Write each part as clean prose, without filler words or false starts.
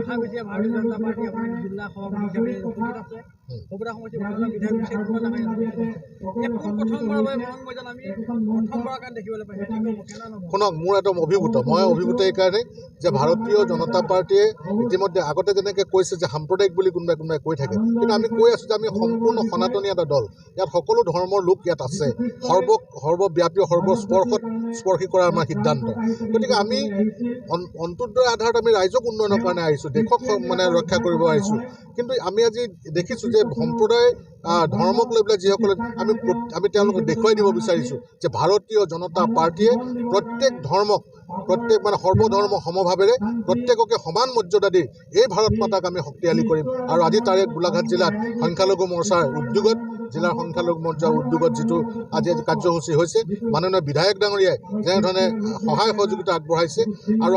দেখা গৈছে ভাৰতীয় জনতা পাৰ্টি আপোনাৰ জিলা সভাপতি হিচাপে উপস্থিত আছে বগুড়া সমষ্টিৰ ভাৰতীয় বিধায়ক বিশেষ কুমাৰ ডাঙৰীয়া প্ৰথমবাৰৰ বাবে মৰং মৈদান আমি প্ৰথমবাৰৰ কাৰণে দেখিবলৈ পাইছোঁ। শুনক, মোৰ এটা মই অভিভূত এইকাৰণে যে ভাৰতীয় জনতা পাৰ্টিয়ে ইতিমধ্যে আগতে যেনেকৈ কৈছে যে সাম্প্ৰদায়িক বুলি কোনোবাই কৈ থাকে, কিন্তু আমি কৈ আছোঁ যে আমি সম্পূৰ্ণ সনাতনী এটা দল। ইয়াত সকলো ধৰ্মৰ লোক ইয়াত আছে, সৰ্বব্যাপী সৰ্বস্পৰ্শী কৰা আমাৰ সিদ্ধান্ত। গতিকে আমি অন্তৰ্দয় আধাৰত আমি ৰাইজক উন্নয়নৰ কাৰণে আহিছোঁ, দেশক ৰক্ষা কৰিব আহিছোঁ। কিন্তু আমি আজি দেখিছোঁ যে সম্প্ৰদায় ধৰ্মক লৈ পেলাই যিসকলে আমি তেওঁলোকক দেখুৱাই দিব বিচাৰিছোঁ যে ভাৰতীয় জনতা পাৰ্টিয়ে প্ৰত্যেক ধৰ্মক সৰ্বধৰ্ম সমভাৱেৰে প্ৰত্যেককে সমান মৰ্যাদা দি এই ভাৰত মাতাক আমি শক্তিশালী কৰিম। আৰু আজি তাৰে গোলাঘাট জিলাত সংখ্যালঘু মৰ্চাৰ উদ্যোগত জিলাৰ সংখ্যালঘু মৰ্চাৰ উদ্যোগত যিটো আজি কাৰ্যসূচী হৈছে, মাননীয় বিধায়ক ডাঙৰীয়াই যেনেধৰণে সহায় সহযোগিতা আগবঢ়াইছে, আৰু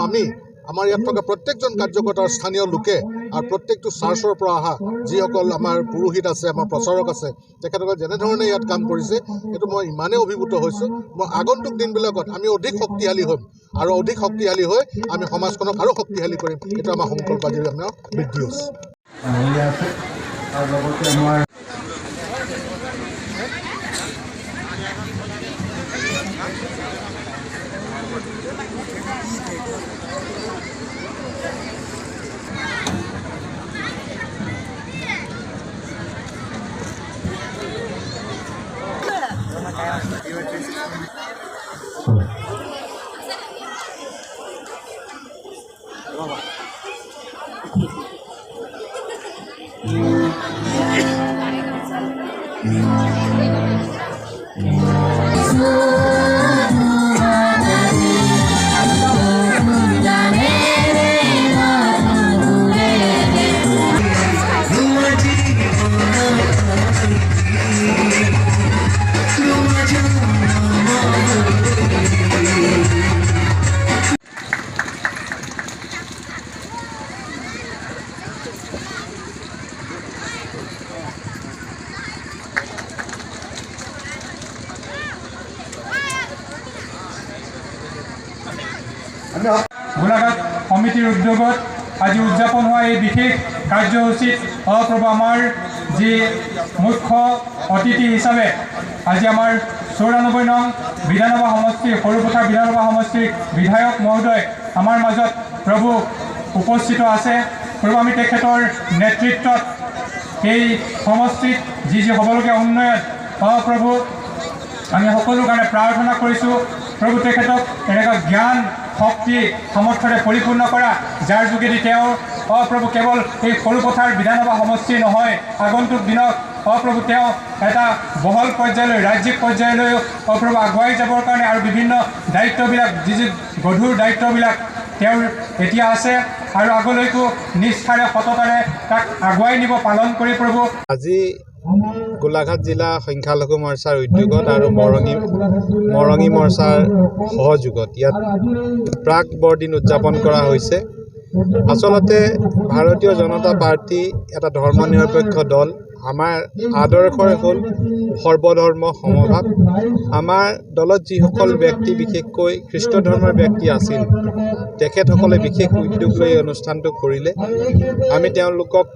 আমাৰ ইয়াত থকা প্ৰত্যেকজন কাৰ্যকৰ্তাৰ স্থানীয় লোকে আৰু প্ৰত্যেকটো চাৰ্চৰ পৰা অহা যিসকল আমাৰ পুৰোহিত আছে, আমাৰ প্ৰচাৰক আছে, তেখেতসকলে যেনেধৰণে ইয়াত কাম কৰিছে, এইটো মই ইমানেই অভিভূত হৈছোঁ। মই আগন্তুক দিনবিলাকত আমি অধিক শক্তিশালী হ'ম আৰু অধিক শক্তিশালী হৈ আমি সমাজখনক আৰু শক্তিশালী কৰিম। এইটো আমাৰ সংকল্প আজি আমাৰ বৃদ্ধি হৈছে। গোলাঘাট সমিতিৰ উদ্যোগত আজি উদযাপন হোৱা এই বিশেষ কাৰ্যসূচীত সহপ্ৰভু আমাৰ যি মুখ্য অতিথি হিচাপে আজি আমাৰ ৯৪ নং বিধানসভা সমষ্টিৰ সৰুপথাৰ বিধানসভা সমষ্টিৰ বিধায়ক মহোদয় আমাৰ মাজত প্ৰভু উপস্থিত আছে। প্ৰভু আমি তেখেতৰ নেতৃত্বত এই সমষ্টিত যি হ'বলগীয়া উন্নয়ন সহপ্ৰভু আমি সকলো কাৰণে প্ৰাৰ্থনা কৰিছোঁ। প্ৰভু তেখেতক এনেকুৱা জ্ঞান শক্তি সামৰ্থ্যৰে পৰিপূৰ্ণ কৰা, যাৰ যোগেদি তেওঁ প্ৰভু কেৱল এই সৰুপথাৰ বিধানসভা সমষ্টি নহয়, আগন্তুক দিনত প্ৰভু তেওঁ এটা বহল পৰ্যায়লৈ ৰাজ্যিক পৰ্যায়লৈ প্ৰভু আগুৱাই যাবৰ কাৰণে আৰু বিভিন্ন দায়িত্ববিলাক যি গধুৰ দায়িত্ববিলাক তেওঁৰ এতিয়া আছে আৰু আগলৈকো নিষ্ঠাৰে সততাৰে তাক আগুৱাই নিব, পালন কৰি প্ৰভু। আজি গোলাঘাট জিলা সংখ্যালঘু মৰ্চাৰ উদ্যোগত আৰু মৰঙী মৰ্চাৰ সহযোগত ইয়াত প্ৰাক বৰদিন উদযাপন কৰা হৈছে। আচলতে ভাৰতীয় জনতা পাৰ্টি এটা ধৰ্ম নিৰপেক্ষ দল। আমাৰ আদৰ্শই হ'ল সৰ্বধৰ্ম সমভাৱ। আমাৰ দলত যিসকল ব্যক্তি বিশেষকৈ খ্ৰীষ্ট ধৰ্মৰ ব্যক্তি আছিল, তেখেতসকলে বিশেষ উদ্যোগ লৈ অনুষ্ঠানটো কৰিলে। আমি তেওঁলোকক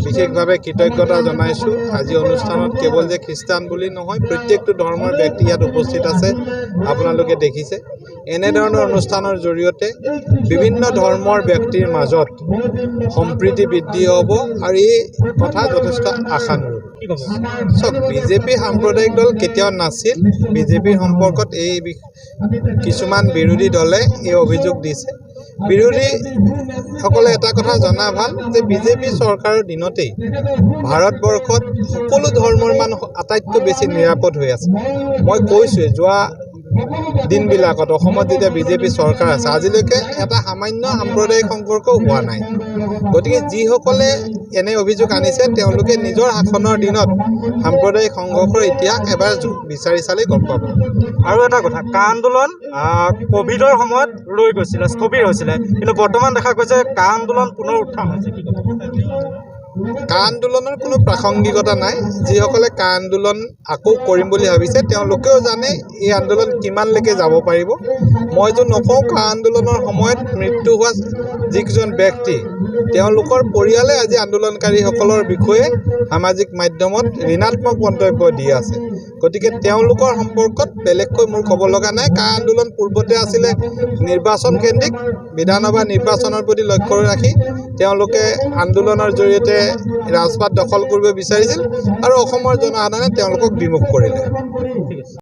বিশেষভাৱে কৃতজ্ঞতা জনাইছোঁ। আজি অনুষ্ঠানত কেৱল যে খ্ৰীষ্টান বুলি নহয়, প্ৰত্যেকটো ধৰ্মৰ ব্যক্তি ইয়াত উপস্থিত আছে, আপোনালোকে দেখিছে। এনেধৰণৰ অনুষ্ঠানৰ জৰিয়তে বিভিন্ন ধৰ্মৰ ব্যক্তিৰ মাজত সম্প্ৰীতি বৃদ্ধি হ'ব আৰু এই কথা যথেষ্ট আশানুৰূপ। চব বিজেপি সাম্প্ৰদায়িক দল কেতিয়াও নাছিল। বিজেপিৰ সম্পৰ্কত এই কিছুমান বিৰোধী দলে এই অভিযোগ দিছে। বিৰোধীসকলে এটা কথা জনা ভাল যে বিজেপি চৰকাৰৰ দিনতেই ভাৰতবৰ্ষত সকলো ধৰ্মৰ মানুহ আটাইতকৈ বেছি নিৰাপদ হৈ আছে। মই কৈছোঁৱে, যোৱা দিনবিলাকত অসমত যেতিয়া বিজেপি চৰকাৰ আছে, আজিলৈকে এটা সামান্য সাম্প্ৰদায়িক সংঘৰ্ষ হোৱা নাই। গতিকে যিসকলে এনে অভিযোগ আনিছে, তেওঁলোকে নিজৰ শাসনৰ দিনত সাম্প্ৰদায়িক সংঘৰ্ষৰ ইতিহাস এবাৰ বিচাৰি চালেই গম পাব। আৰু এটা কথা, কা আন্দোলন ক'ভিডৰ সময়ত ৰৈ গৈছিলে, স্থবিৰ হৈছিলে, কিন্তু বৰ্তমান দেখা গৈছে কা আন্দোলন পুনৰ উত্থান হৈছে। কা আন্দোলনৰ কোনো প্ৰাসংগিকতা নাই। যিসকলে কা আন্দোলন আকৌ কৰিম বুলি ভাবিছে তেওঁলোকেও জানে এই আন্দোলন কিমানলৈকে যাব পাৰিব। মইতো নকওঁ কা আন্দোলনৰ সময়ত মৃত্যু হোৱা যিকেইজন ব্যক্তি তেওঁলোকৰ পৰিয়ালে আজি আন্দোলনকাৰীসকলৰ বিষয়ে সামাজিক মাধ্যমত ঋণাত্মক মন্তব্য দি আছে। গতিকে তেওঁলোকৰ সম্পৰ্কত বেলেগকৈ মোৰ ক'ব লগা নাই। কা আন্দোলন পূৰ্বতে আছিলে নিৰ্বাচন কেন্দ্ৰিক, বিধানসভা নিৰ্বাচনৰ প্ৰতি লক্ষ্য ৰাখি তেওঁলোকে আন্দোলনৰ জৰিয়তে ৰাজপাট দখল কৰিব বিচাৰিছিল আৰু অসমৰ জনসাধাৰণে তেওঁলোকক বিমুখ কৰিলে।